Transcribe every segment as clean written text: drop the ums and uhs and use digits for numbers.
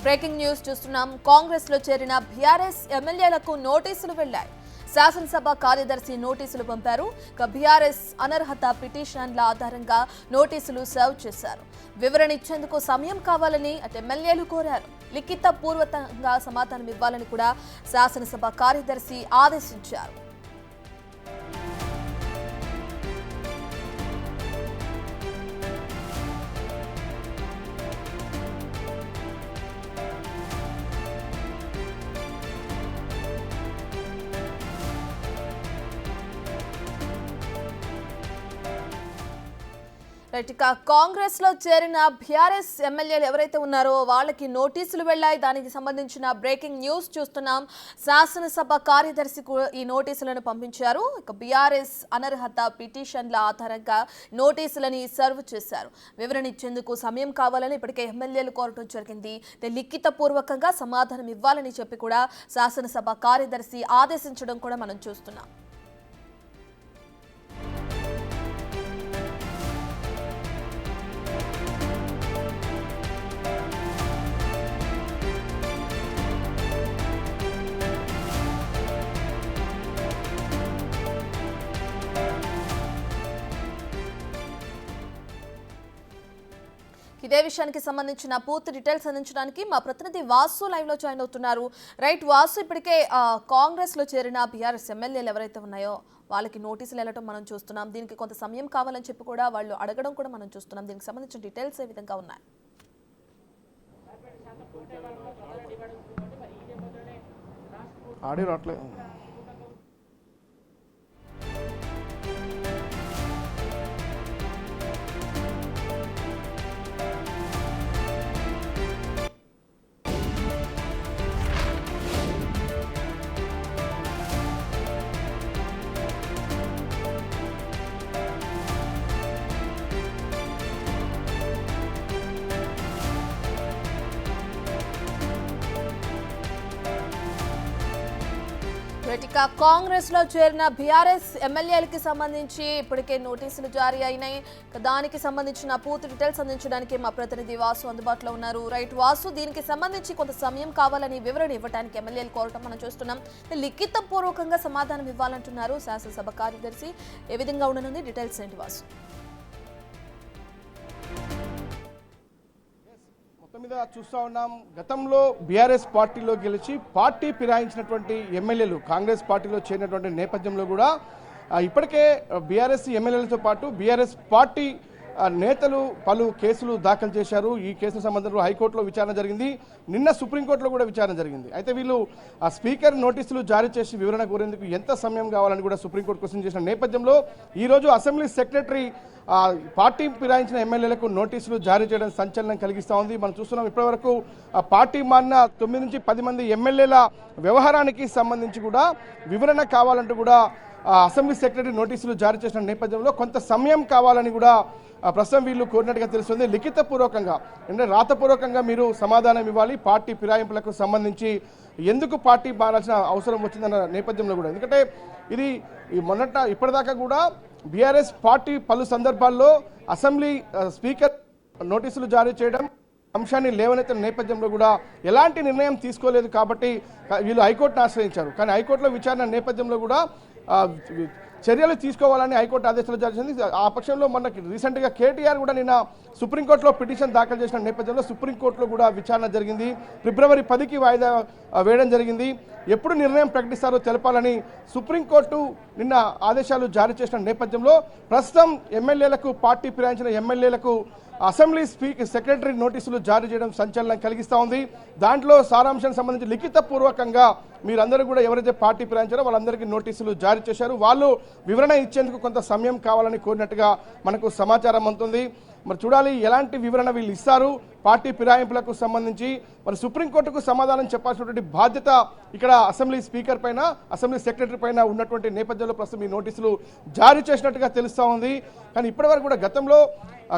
Breaking news చూస్తున్నాం. కాంగ్రెస్ లో చేరిన బీఆర్ఎస్ ఎమ్మెల్యేలకు నోటీసులు వెళ్లాయి. శాసనసభ కార్యదర్శి నోటీసులు పంపారు. బీఆర్ఎస్ అనర్హత పిటిషన్ల ఆధారంగా నోటీసులు సర్వ్ చేశారు. వివరణ ఇచ్చేందుకు సమయం కావాలని అటు ఎమ్మెల్యేలు కోరారు. లిఖిత పూర్వకంగా సమాధానం ఇవ్వాలని కూడా శాసనసభ కార్యదర్శి ఆదేశించారు. కాంగ్రెస్ లో చేరిన బీఆర్ఎస్ ఎమ్మెల్యేలు ఎవరైతే ఉన్నారో వాళ్ళకి నోటీసులు వెళ్లాయి. దానికి సంబంధించిన బ్రేకింగ్ న్యూస్ చూస్తున్నాం. శాసనసభ కార్యదర్శి ఈ నోటీసులను పంపించారు. బీఆర్ఎస్ అనర్హత పిటిషన్ల ఆధారంగా నోటీసులని సర్వ్ చేశారు. వివరణ ఇచ్చేందుకు సమయం కావాలని ఇప్పటికే ఎమ్మెల్యేలు కోరటం జరిగింది. లిఖిత పూర్వకంగా సమాధానం ఇవ్వాలని చెప్పి కూడా శాసనసభ కార్యదర్శి ఆదేశించడం కూడా మనం చూస్తున్నాం. ఇదే విషయానికి సంబంధించిన పూర్తి డీటెయిల్స్ అందించడానికి మా ప్రతినిధి వాసు లైవ్ లో జాయిన్ అవుతున్నారు. రైట్ వాసు, ఇప్పటికే కాంగ్రెస్ లో చేరిన బీఆర్ఎస్ ఎమ్మెల్యేలు ఎవరైతే ఉన్నాయో వాళ్ళకి నోటీసులు వెళ్ళటం మనం చూస్తున్నాం. దీనికి కొంత సమయం కావాలని చెప్పి కూడా వాళ్ళు అడగడం కూడా మనం చూస్తున్నాం. దీనికి సంబంధించిన డీటెయిల్స్ ఏ విధంగా ఉన్నాయి? కాంగ్రెస్ లో చేరిన బీఆర్ఎస్ ఎమ్మెల్యేలకి సంబంధించి ఇప్పటికే నోటీసులు జారీ అయినాయి. దానికి సంబంధించిన పూర్తి డీటెయిల్స్ అందించడానికి మా ప్రతినిధి వాసు అందుబాటులో ఉన్నారు. రైట్ వాసు, దీనికి సంబంధించి కొంత సమయం కావాలని వివరణ ఇవ్వడానికి ఎమ్మెల్యేలు కోరటం మనం చూస్తున్నాం. లిఖిత పూర్వకంగా సమాధానం ఇవ్వాలంటున్నారు శాసనసభ కార్యదర్శి. ఏ విధంగా ఉండనుంది, డీటెయిల్స్ ఏంటి వాసు? మీద చూస్తూ ఉన్నాం. గతంలో బీఆర్ఎస్ పార్టీలో గెలిచి పార్టీ ఫిరాయించినటువంటి ఎమ్మెల్యేలు కాంగ్రెస్ పార్టీలో చేరినటువంటి నేపథ్యంలో కూడా ఇప్పటికే బీఆర్ఎస్ ఎమ్మెల్యేలతో పాటు బీఆర్ఎస్ పార్టీ నేతలు పలు కేసులు దాఖలు చేశారు. ఈ కేసుల సంబంధంలో హైకోర్టులో విచారణ జరిగింది. నిన్న సుప్రీంకోర్టులో కూడా విచారణ జరిగింది. అయితే వీళ్ళు స్పీకర్ నోటీసులు జారీ చేసి వివరణ కోరేందుకు ఎంత సమయం కావాలని కూడా సుప్రీంకోర్టు క్వశ్చన్ చేసిన నేపథ్యంలో ఈరోజు అసెంబ్లీ సెక్రటరీ పార్టీ ఫిరాయించిన ఎమ్మెల్యేలకు నోటీసులు జారీ చేయడం సంచలనం కలిగిస్తూ ఉంది. మనం చూస్తున్నాం, ఇప్పటివరకు పార్టీ మారిన 9 నుంచి 10 మంది ఎమ్మెల్యేల వ్యవహారానికి సంబంధించి కూడా వివరణ కావాలంటూ కూడా అసెంబ్లీ సెక్రటరీ నోటీసులు జారీ చేసిన నేపథ్యంలో కొంత సమయం కావాలని కూడా ప్రస్తుతం వీళ్ళు కోరినట్టుగా తెలుస్తుంది. లిఖిత పూర్వకంగా అంటే రాతపూర్వకంగా మీరు సమాధానం ఇవ్వాలి. పార్టీ ఫిరాయింపులకు సంబంధించి ఎందుకు పార్టీ మారాల్సిన అవసరం వచ్చిందన్న నేపథ్యంలో కూడా, ఎందుకంటే ఇది ఇప్పటిదాకా కూడా బీఆర్ఎస్ పార్టీ పలు సందర్భాల్లో అసెంబ్లీ స్పీకర్ నోటీసులు జారీ చేయడం అంశాన్ని లేవనెత్తిన నేపథ్యంలో కూడా ఎలాంటి నిర్ణయం తీసుకోలేదు. కాబట్టి వీళ్ళు హైకోర్టును ఆశ్రయించారు. కానీ హైకోర్టులో విచారణ నేపథ్యంలో కూడా చర్యలు తీసుకోవాలని హైకోర్టు ఆదేశాలు జారీ చేసింది. ఆ పక్షంలో మనకి రీసెంట్గా కేటీఆర్ కూడా నిన్న సుప్రీంకోర్టులో పిటిషన్ దాఖలు చేసిన నేపథ్యంలో సుప్రీంకోర్టులో కూడా విచారణ జరిగింది. ఫిబ్రవరి 10కి వాయిదా వేయడం జరిగింది. ఎప్పుడు నిర్ణయం ప్రకటిస్తారో తెలపాలని సుప్రీంకోర్టు నిన్న ఆదేశాలు జారీ చేసిన నేపథ్యంలో ప్రస్తుతం ఎమ్మెల్యేలకు పార్టీ ఫిరాయించిన ఎమ్మెల్యేలకు అసెంబ్లీ సెక్రటరీ నోటీసులు జారీ చేయడం సంచలనం కలిగిస్తూ ఉంది. దాంట్లో సారాంశానికి సంబంధించి లిఖిత పూర్వకంగా మీరందరూ కూడా ఎవరైతే పార్టీ ఫిరాయించారో వాళ్ళందరికీ నోటీసులు జారీ చేశారు. వాళ్ళు వివరణ ఇచ్చేందుకు కొంత సమయం కావాలని కోరినట్టుగా మనకు సమాచారం అందుతుంది. మరి చూడాలి ఎలాంటి వివరణ వీళ్ళు ఇస్తారు. పార్టీ ఫిరాయింపులకు సంబంధించి మరి సుప్రీంకోర్టుకు సమాధానం చెప్పాల్సినటువంటి బాధ్యత ఇక్కడ అసెంబ్లీ స్పీకర్ పైన, అసెంబ్లీ సెక్రటరీ పైన ఉన్నటువంటి నేపథ్యంలో ప్రస్తుతం ఈ నోటీసులు జారీ చేసినట్టుగా తెలుస్తూ ఉంది. కానీ ఇప్పటివరకు కూడా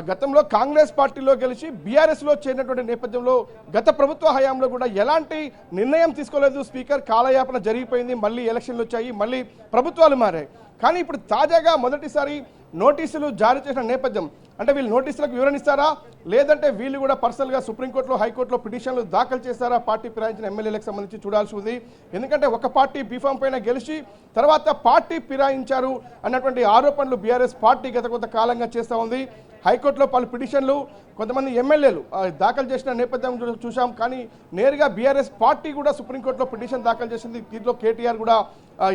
గతంలో కాంగ్రెస్ పార్టీలో గెలిచి బీఆర్ఎస్లో చేరినటువంటి నేపథ్యంలో గత ప్రభుత్వ హయాంలో కూడా ఎలాంటి నిర్ణయం తీసుకోలేదు. స్పీకర్ కాలయాపన జరిగిపోయింది. మళ్ళీ ఎలక్షన్లు వచ్చాయి, మళ్ళీ ప్రభుత్వాలు మారాయి. కానీ ఇప్పుడు తాజాగా మొదటిసారి నోటీసులు జారీ చేసిన నేపథ్యం అంటే వీళ్ళు నోటీసులకు వివరణ ఇస్తారా లేదంటే వీళ్ళు కూడా పర్సనల్గా సుప్రీంకోర్టులో హైకోర్టులో పిటిషన్లు దాఖలు చేస్తారా పార్టీ ఫిరాయించిన ఎమ్మెల్యేలకు సంబంధించి చూడాల్సి ఉంది. ఎందుకంటే ఒక పార్టీ బీఫామ్ పైన గెలిచి తర్వాత పార్టీ ఫిరాయించారు అన్నటువంటి ఆరోపణలు బీఆర్ఎస్ పార్టీ గత కొంత కాలంగా చేస్తూ ఉంది. హైకోర్టులో పలు పిటిషన్లు కొంతమంది ఎమ్మెల్యేలు దాఖలు చేసిన నేపథ్యం చూసాం. కానీ నేరుగా బీఆర్ఎస్ పార్టీ కూడా సుప్రీంకోర్టులో పిటిషన్ దాఖలు చేసింది. దీంట్లో కేటీఆర్ కూడా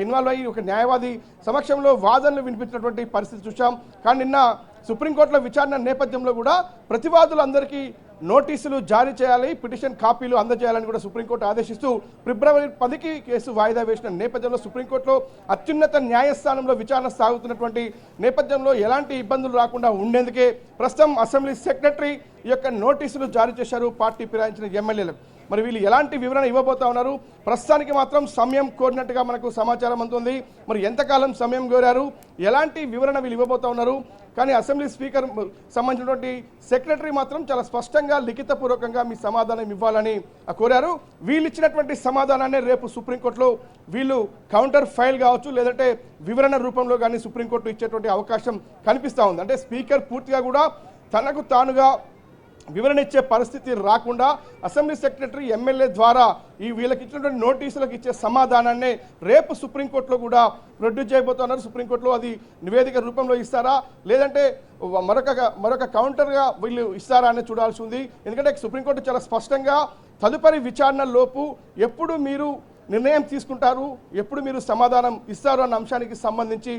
ఇన్వాల్వ్ అయ్యి ఒక న్యాయవాది సమక్షంలో వాదనలు వినిపించినటువంటి పరిస్థితి చూసాం. కానీ నిన్న సుప్రీంకోర్టులో విచారణ నేపథ్యంలో కూడా ప్రతివాదులందరికీ నోటీసులు జారీ చేయాలి, పిటిషన్ కాపీలు అందజేయాలని కూడా సుప్రీంకోర్టు ఆదేశిస్తూ ఫిబ్రవరి 10కి కేసు వాయిదా వేసిన నేపథ్యంలో సుప్రీంకోర్టులో అత్యున్నత న్యాయస్థానంలో విచారణ సాగుతున్నటువంటి నేపథ్యంలో ఎలాంటి ఇబ్బందులు రాకుండా ఉండేందుకే ప్రస్తుతం అసెంబ్లీ సెక్రటరీ ఈ యొక్క నోటీసులు జారీ చేశారు పార్టీ ఫిరాయించిన ఎమ్మెల్యేలకు. మరి వీళ్ళు ఎలాంటి వివరణ ఇవ్వబోతా ఉన్నారు? ప్రస్తుతానికి మాత్రం సమయం కోరినట్టుగా మనకు సమాచారం అందుతుంది. మరి ఎంతకాలం సమయం కోరారు, ఎలాంటి వివరణ వీళ్ళు ఇవ్వబోతా ఉన్నారు? కానీ అసెంబ్లీ స్పీకర్ సంబంధించినటువంటి సెక్రటరీ మాత్రం చాలా స్పష్టంగా లిఖితపూర్వకంగా మీ సమాధానం ఇవ్వాలని కోరారు. వీళ్ళు ఇచ్చినటువంటి సమాధానాన్ని రేపు సుప్రీంకోర్టులో వీళ్ళు కౌంటర్ ఫైల్ కావచ్చు లేదంటే వివరణ రూపంలో కానీ సుప్రీంకోర్టు ఇచ్చేటువంటి అవకాశం కనిపిస్తూ ఉంది. అంటే స్పీకర్ పూర్తిగా కూడా తనకు తానుగా వివరణ ఇచ్చే పరిస్థితి రాకుండా అసెంబ్లీ సెక్రటరీ ఎమ్మెల్యే ద్వారా ఈ వీళ్ళకి ఇచ్చినటువంటి నోటీసులకు ఇచ్చే సమాధానాన్ని రేపు సుప్రీంకోర్టులో కూడా ప్రొడ్యూస్ చేయబోతున్నారు. సుప్రీంకోర్టులో అది నివేదిక రూపంలో ఇస్తారా లేదంటే మరొక కౌంటర్గా వీళ్ళు ఇస్తారా అనేది చూడాల్సి ఉంది. ఎందుకంటే సుప్రీంకోర్టు చాలా స్పష్టంగా తదుపరి విచారణలోపు ఎప్పుడు మీరు నిర్ణయం తీసుకుంటారు, ఎప్పుడు మీరు సమాధానం ఇస్తారు అన్న అంశానికి సంబంధించి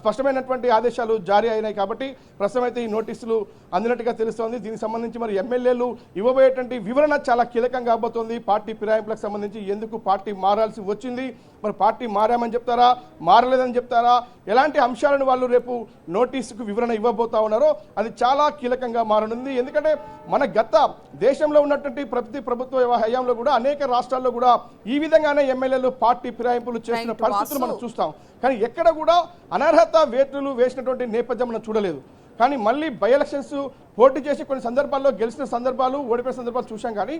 స్పష్టమైనటువంటి ఆదేశాలు జారీ అయినాయి. కాబట్టి ప్రస్తుతం అయితే ఈ నోటీసులు అందినట్టుగా తెలుస్తోంది. దీనికి సంబంధించి మరి ఎమ్మెల్యేలు ఇవ్వబోయేటువంటి వివరణ చాలా కీలకం కాబోతోంది. పార్టీ ఫిరాయింపులకు సంబంధించి ఎందుకు పార్టీ మారాల్సి వచ్చింది, మరి పార్టీ మారామని చెప్తారా మారలేదని చెప్తారా, ఎలాంటి అంశాలను వాళ్ళు రేపు నోటీసుకు వివరణ ఇవ్వబోతా ఉన్నారో అది చాలా కీలకంగా మారనుంది. ఎందుకంటే మన గత దేశంలో ఉన్నటువంటి ప్రతి ప్రభుత్వ హయాంలో కూడా అనేక రాష్ట్రాల్లో కూడా ఈ విధంగానే ఎమ్మెల్యేలు పార్టీ ఫిరాయింపులు చేసిన పరిస్థితులు మనం చూస్తాం. కానీ ఎక్కడ కూడా అనర్హత వేటులు వేసినటువంటి నేపథ్యం మనం చూడలేదు. కానీ మళ్ళీ బై ఎలక్షన్స్ పోటీ చేసి కొన్ని సందర్భాల్లో గెలిచిన సందర్భాలు ఓడిపోయిన సందర్భాలు చూసాం. కానీ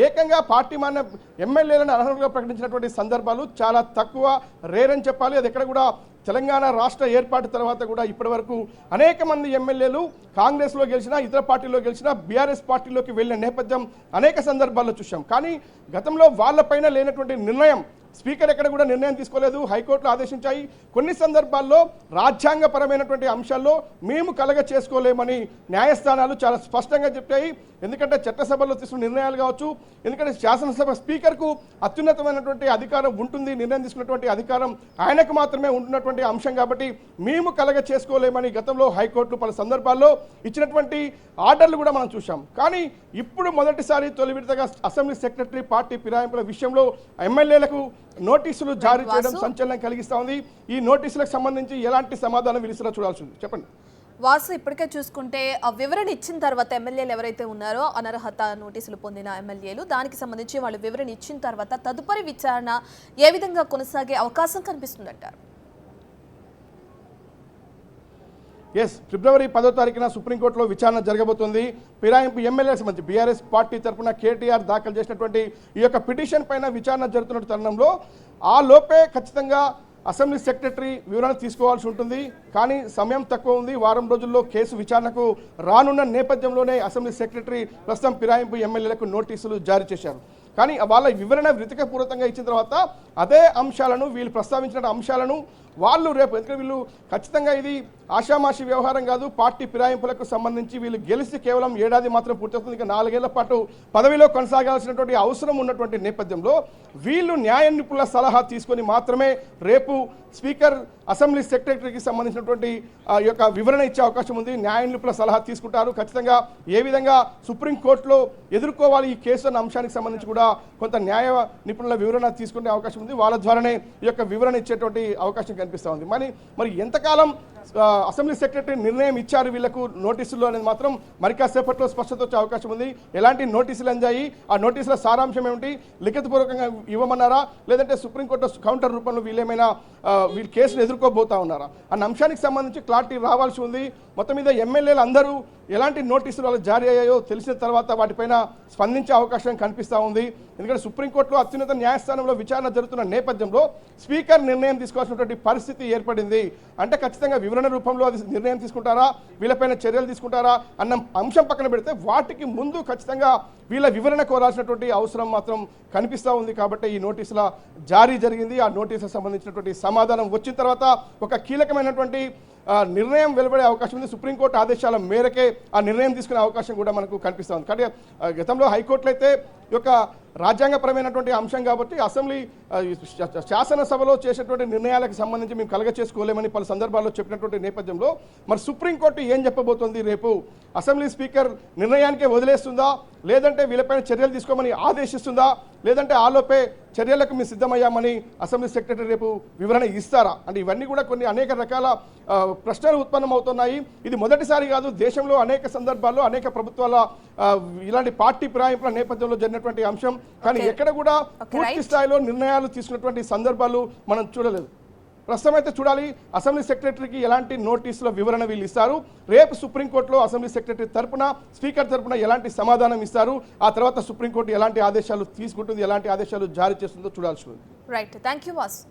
ఏకంగా పార్టీ మారిన ఎమ్మెల్యేలను అనర్హులుగా ప్రకటించినటువంటి సందర్భాలు చాలా తక్కువ, రేర్ అని చెప్పాలి. అది ఎక్కడ కూడా తెలంగాణ రాష్ట్ర ఏర్పాటు తర్వాత కూడా ఇప్పటి వరకు అనేక మంది ఎమ్మెల్యేలు కాంగ్రెస్లో గెలిచినా ఇతర పార్టీలో గెలిచినా బీఆర్ఎస్ పార్టీలోకి వెళ్ళిన నేపథ్యం అనేక సందర్భాల్లో చూసాం. కానీ గతంలో వాళ్ళపైన లేనటువంటి నిర్ణయం స్పీకర్ ఎక్కడ కూడా నిర్ణయం తీసుకోలేదు, హైకోర్టులో ఆదేశించాయి. కొన్ని సందర్భాల్లో రాజ్యాంగపరమైనటువంటి అంశాల్లో మేము కలగ చేసుకోలేమని న్యాయస్థానాలు చాలా స్పష్టంగా చెప్పాయి. ఎందుకంటే చట్టసభలో తీసుకున్న నిర్ణయాలు కావచ్చు, ఎందుకంటే శాసనసభ స్పీకర్కు అత్యున్నతమైనటువంటి అధికారం ఉంటుంది, నిర్ణయం తీసుకున్నటువంటి అధికారం ఆయనకు మాత్రమే ఉంటున్నటువంటి అంశం. కాబట్టి మేము కలగ చేసుకోలేమని గతంలో హైకోర్టు పలు సందర్భాల్లో ఇచ్చినటువంటి ఆర్డర్లు కూడా మనం చూసాం. కానీ ఇప్పుడు మొదటిసారి తొలి విడతగా అసెంబ్లీ సెక్రటరీ పార్టీ ఫిరాయింపుల విషయంలో ఎమ్మెల్యేలకు నోటీసులు జారీ చేయడం సంచలనం కలిగిస్తా ఉంది. ఈ నోటీసులకు సంబంధించి ఎలాంటి సమాధానం విలుసరా చూడాల్సి ఉంది. చెప్పండి వాసు. ఇప్పటికే చూసుకుంటే ఆ వివరణ ఇచ్చిన తర్వాత ఎమ్మెల్యేలు ఎవరైతే ఉన్నారో అనర్హత నోటీసులు పొందిన ఎమ్మెల్యేలు దానికి సంబంధించి వాళ్ళు వివరణ ఇచ్చిన తర్వాత తదుపరి విచారణ ఏ విధంగా కొనసాగే అవకాశం కనిపిస్తుందంటారు? ఫిబ్రవరి 10వ తారీఖున సుప్రీంకోర్టులో విచారణ జరగబోతుంది. ఫిరాయింపు ఎమ్మెల్యేలకు సంబంధించి బీఆర్ఎస్ పార్టీ తరఫున కేటీఆర్ దాఖలు చేసినటువంటి ఈ యొక్క పిటిషన్ పైన విచారణ జరుగుతున్న తరుణంలో ఆ లోపే ఖచ్చితంగా అసెంబ్లీ సెక్రటరీ వివరణ తీసుకోవాల్సి ఉంటుంది. కానీ సమయం తక్కువ ఉంది. వారం రోజుల్లో కేసు విచారణకు రానున్న నేపథ్యంలోనే అసెంబ్లీ సెక్రటరీ ప్రస్తుతం ఫిరాయింపు ఎమ్మెల్యేలకు నోటీసులు జారీ చేశారు. కానీ వాళ్ళ వివరణ వ్రితకపూర్వకంగా ఇచ్చిన తర్వాత అదే అంశాలను వీళ్ళు ప్రస్తావించిన అంశాలను వాళ్ళు రేపు, ఎందుకంటే వీళ్ళు ఖచ్చితంగా ఇది ఆషామాషి వ్యవహారం కాదు. పార్టీ ఫిరాయింపులకు సంబంధించి వీళ్ళు గెలిచి కేవలం ఏడాది మాత్రం పూర్తవుతుంది. ఇక 4 ఏళ్ల పాటు పదవిలో కొనసాగాల్సినటువంటి అవసరం ఉన్నటువంటి నేపథ్యంలో వీళ్ళు న్యాయ నిపుణుల సలహా తీసుకొని మాత్రమే రేపు స్పీకర్ అసెంబ్లీ సెక్రటరీకి సంబంధించినటువంటి ఈ యొక్క వివరణ ఇచ్చే అవకాశం ఉంది. న్యాయ నిపుణుల సలహా తీసుకుంటారు. ఖచ్చితంగా ఏ విధంగా సుప్రీంకోర్టులో ఎదుర్కోవాలి ఈ కేసు అన్న అంశానికి సంబంధించి కూడా కొంత న్యాయ నిపుణుల వివరణ తీసుకునే అవకాశం ఉంది. వాళ్ళ ద్వారానే ఈ యొక్క వివరణ ఇచ్చేటువంటి అవకాశం కనిపిస్తూ ఉంది. మరి ఎంతకాలం అసెంబ్లీ సెక్రటరీ నిర్ణయం ఇచ్చారు వీళ్లకు నోటీసుల్లో అనేది మాత్రం మరి కాసేపట్లో స్పష్టత వచ్చే అవకాశం ఉంది. ఎలాంటి నోటీసులు అందాయి, ఆ నోటీసుల సారాంశం ఏమిటి, లిఖితపూర్వకంగా ఇవ్వమన్నారా లేదంటే సుప్రీంకోర్టు కౌంటర్ రూపంలో వీళ్ళేమైనా వీళ్ళు కేసులు ఎదుర్కోబోతా ఉన్నారా అన్న అంశానికి సంబంధించి క్లారిటీ రావాల్సి ఉంది. మొత్తం మీద ఎమ్మెల్యేలు అందరూ ఎలాంటి నోటీసులు వాళ్ళకి జారీ అయ్యాయో తెలిసిన తర్వాత వాటిపైన స్పందించే అవకాశం కనిపిస్తూ ఉంది. ఎందుకంటే సుప్రీంకోర్టులో అత్యున్నత న్యాయస్థానంలో విచారణ జరుగుతున్న నేపథ్యంలో స్పీకర్ నిర్ణయం తీసుకోవాల్సినటువంటి పరిస్థితి ఏర్పడింది. అంటే ఖచ్చితంగా వివరణ రూపంలో అది నిర్ణయం తీసుకుంటారా, వీళ్ళపైన చర్యలు తీసుకుంటారా అన్న అంశం పక్కన పెడితే వాటికి ముందు ఖచ్చితంగా వీళ్ళ వివరణ కోరాల్సినటువంటి అవసరం మాత్రం కనిపిస్తూ ఉంది. కాబట్టి ఈ నోటీసుల జారీ జరిగింది. ఆ నోటీసులకు సంబంధించినటువంటి సమాధానం వచ్చిన తర్వాత ఒక కీలకమైనటువంటి నిర్ణయం వెలువడే అవకాశం ఉంది. సుప్రీంకోర్టు ఆదేశాల మేరకే ఆ నిర్ణయం తీసుకునే అవకాశం కూడా మనకు కనిపిస్తూ ఉంది. కానీ గతంలో హైకోర్టులో అయితే ఈ యొక్క రాజ్యాంగపరమైనటువంటి అంశం కాబట్టి అసెంబ్లీ శాసనసభలో చేసేటువంటి నిర్ణయాలకు సంబంధించి మేము కలగ చేసుకోలేమని పలు సందర్భాల్లో చెప్పినటువంటి నేపథ్యంలో మరి సుప్రీంకోర్టు ఏం చెప్పబోతోంది, రేపు అసెంబ్లీ స్పీకర్ నిర్ణయానికే వదిలేస్తుందా, లేదంటే వీళ్ళపైన చర్యలు తీసుకోమని ఆదేశిస్తుందా, లేదంటే ఆలోపే చర్యలకు మేము సిద్ధమయ్యామని అసెంబ్లీ సెక్రటరీ రేపు వివరణ ఇస్తారా? అంటే ఇవన్నీ కూడా కొన్ని అనేక రకాల ప్రశ్నలు ఉత్పన్నమవుతున్నాయి. ఇది మొదటిసారి కాదు, దేశంలో అనేక సందర్భాల్లో అనేక ప్రభుత్వాల ఇలాంటి పార్టీ ఫిరాయింపుల నేపథ్యంలో జరిగినటువంటి అంశం. కానీ ఎక్కడ కూడా పూర్తి స్థాయిలో నిర్ణయాలు తీసుకున్నటువంటి సందర్భాలు మనం చూడలేదు. ప్రస్తుతం అయితే చూడాలి అసెంబ్లీ సెక్రటరీకి ఎలాంటి నోటీసుల వివరణ వీళ్ళు ఇస్తారు, రేపు సుప్రీంకోర్టులో అసెంబ్లీ సెక్రటరీ తరపున స్పీకర్ తరపున ఎలాంటి సమాధానం ఇస్తారు, ఆ తర్వాత సుప్రీంకోర్టు ఎలాంటి ఆదేశాలు తీసుకుంటుంది, ఎలాంటి ఆదేశాలు జారీ చేస్తుందో చూడాల్సి ఉంది. Right, thank you Vasu.